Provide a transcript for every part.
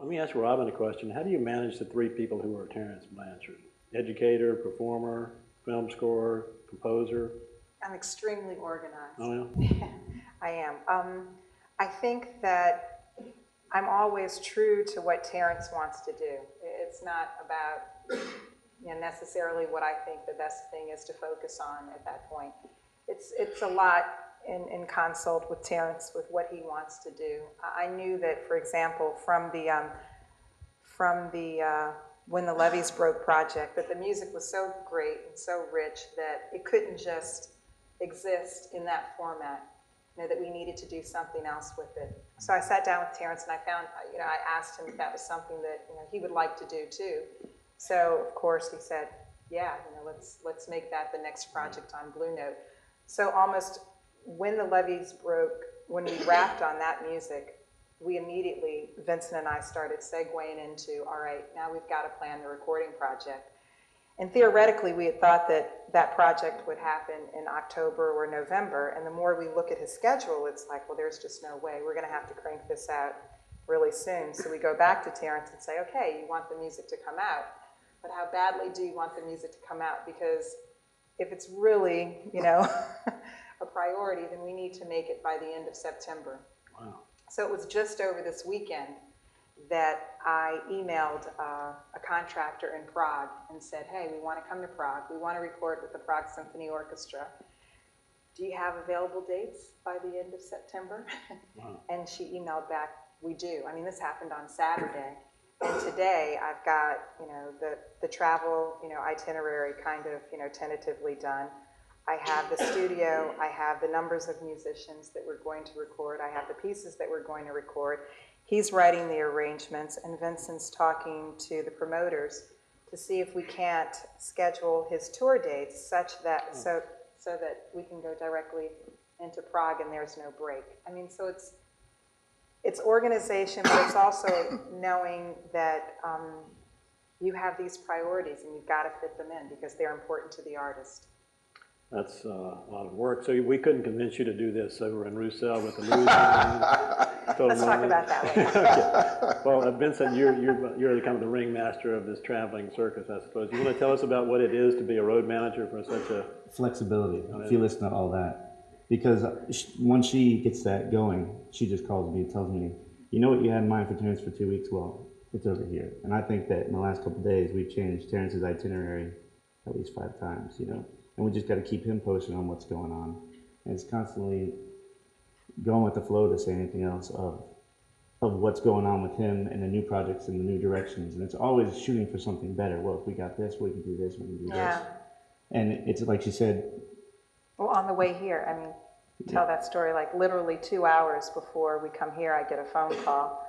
let me ask Robin a question. How do you manage the three people who are Terence Blanchard? Educator, performer, film scorer, composer? I'm extremely organized. Oh, yeah? I am. I think that I'm always true to what Terence wants to do. It's not about necessarily what I think the best thing is to focus on at that point. It's a lot in consult with Terence with what he wants to do. I knew that, for example, from the When the Levees Broke project, that the music was so great and so rich that it couldn't just exist in that format. That we needed to do something else with it. So I sat down with Terence and I found, I asked him if that was something that he would like to do too. So of course he said, yeah, let's make that the next project on Blue Note. So almost when the Levees broke, when we wrapped on that music, we immediately, Vincent and I started segueing into, all right, now we've got to plan the recording project. And theoretically, we had thought that that project would happen in October or November, and the more we look at his schedule, it's like, well, there's just no way. We're going to have to crank this out really soon. So we go back to Terence and say, okay, you want the music to come out, but how badly do you want the music to come out? Because if it's really, a priority, then we need to make it by the end of September. Wow. So it was just over this weekend that I emailed a contractor in Prague and said, hey, we want to come to Prague. We want to record with the Prague Symphony Orchestra. Do you have available dates by the end of September? Wow. And she emailed back, we do. I mean, this happened on Saturday. And today I've got, the travel, itinerary kind of, tentatively done. I have the studio. I have the numbers of musicians that we're going to record. I have the pieces that we're going to record. He's writing the arrangements, and Vincent's talking to the promoters to see if we can't schedule his tour dates such that so that we can go directly into Prague and there's no break. I mean, so it's organization, but it's also knowing that you have these priorities and you've got to fit them in because they're important to the artist. That's a lot of work. So we couldn't convince you to do this over in Roussel with the news. Let's talk about that later. Okay. Well, Vincent, you're kind of the ringmaster of this traveling circus, I suppose. You want to tell us about what it is to be a road manager for such a... Flexibility. If you listen to all that. Because once she gets that going, she just calls me and tells me, you know what you had in mind for Terence for 2 weeks? Well, it's over here. And I think that in the last couple of days, we've changed Terence's itinerary at least 5 times, And we just got to keep him posted on what's going on. And it's constantly going with the flow, to say anything else, of what's going on with him and the new projects and the new directions. And it's always shooting for something better. Well, if we got this, we can do this, we can do this. And it's like she said. Well, on the way here, I mean, tell that story, like literally 2 hours before we come here, I get a phone call.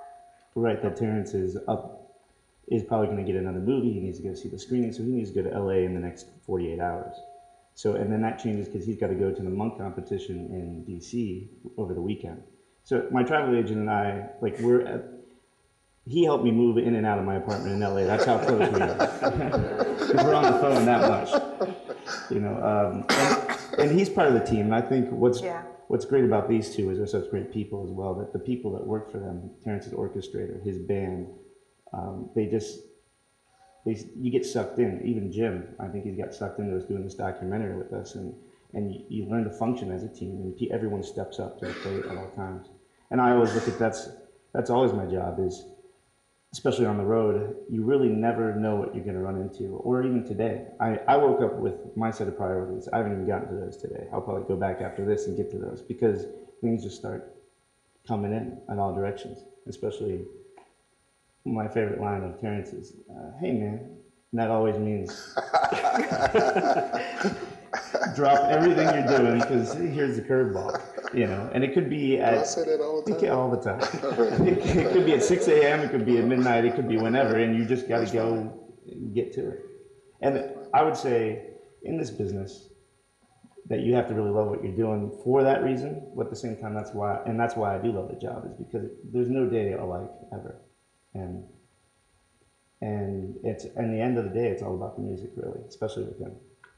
Right, that Terence is probably going to get another movie. He needs to go see the screening, so he needs to go to LA in the next 48 hours. So, and then that changes because he's got to go to the Monk competition in DC over the weekend. So my travel agent and I, he helped me move in and out of my apartment in LA. That's how close we are. Because we're on the phone that much, and he's part of the team. And I think what's great about these two is they're such great people as well. That the people that work for them, Terence's orchestrator, his band, you get sucked in. Even Jim, I think he's got sucked into us doing this documentary with us, and you learn to function as a team, and everyone steps up to the plate at all times. And I always look at that's always my job is, especially on the road, you really never know what you're going to run into. Or even today, I woke up with my set of priorities. I haven't even gotten to those today. I'll probably go back after this and get to those because things just start coming in all directions, especially. My favorite line of Terence is, hey man, and that always means drop everything you're doing because here's the curveball, and it could be at... I say that all the time? All the time. It could be at 6 a.m., it could be at midnight, it could be whenever, and you just got to go get to it. And I would say, in this business, that you have to really love what you're doing for that reason, but at the same time, that's why I do love the job, is because there's no day alike, ever. And it's in the end of the day, it's all about the music, really, especially with him.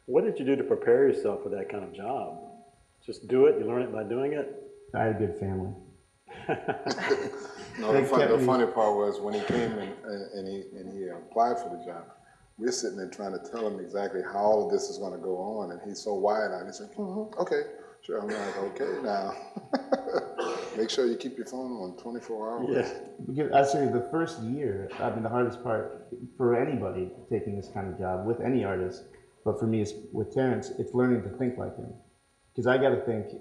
What did you do to prepare yourself for that kind of job? Just do it? You learn it by doing it? I had a good family. No, the funny part was when he came and he applied for the job. We're sitting there trying to tell him exactly how all of this is going to go on, and he's so wide-eyed. He's like, okay, sure. I'm like, okay, now. Make sure you keep your phone on 24 hours. Yeah. Because I say the first year, I mean, the hardest part for anybody taking this kind of job with any artist, but for me, it's, with Terence, it's learning to think like him. Because I got to think,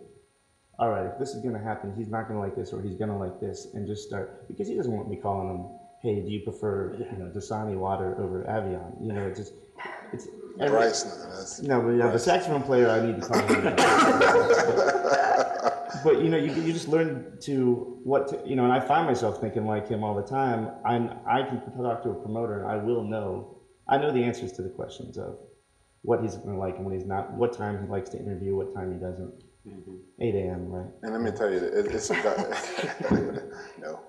all right, if this is going to happen, he's not going to like this, or he's going to like this, and just start, because he doesn't want me calling him, hey, do you prefer, Dasani water over Avion? It's Bryce, no, but the saxophone player, I need to call him. But you just learn to and I find myself thinking like him all the time. I can talk to a promoter, and I know the answers to the questions of what he's going to like and what he's not, what time he likes to interview, what time he doesn't. 8 a.m., right? And let me tell you, it's a no,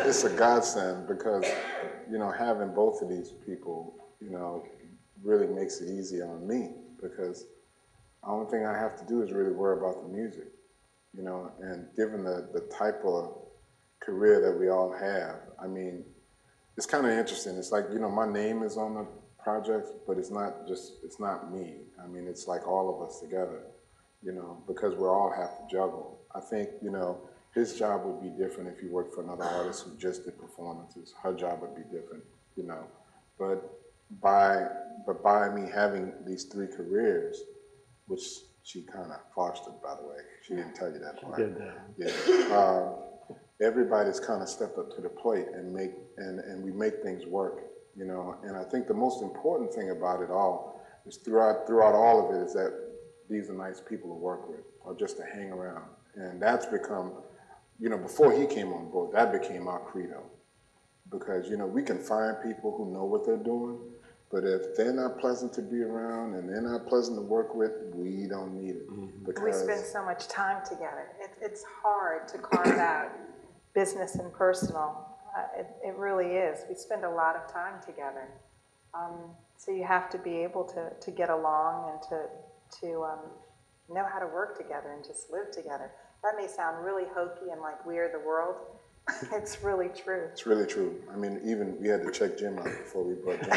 it's a godsend because having both of these people, really makes it easy on me because the only thing I have to do is really worry about the music, and given the type of career that we all have, I mean, it's kind of interesting. It's like, my name is on the project, but it's not me. I mean, it's like all of us together, because we all have to juggle. I think, his job would be different if he worked for another artist who just did performances. Her job would be different, But by me having these 3 careers, which she kind of fostered, by the way. She didn't tell you that part. She did that. Yeah. Everybody's kind of stepped up to the plate and we make things work, And I think the most important thing about it all is throughout all of it is that these are nice people to work with or just to hang around. And that's become, before he came on board, that became our credo. Because, we can find people who know what they're doing, but if they're not pleasant to be around and they're not pleasant to work with, we don't need it. Because we spend so much time together. It's hard to carve out business and personal. It really is. We spend a lot of time together. So you have to be able to get along and to know how to work together and just live together. That may sound really hokey and like we are the world. It's really true. It's really true. I mean, even we had to check Jim out before we brought Jim.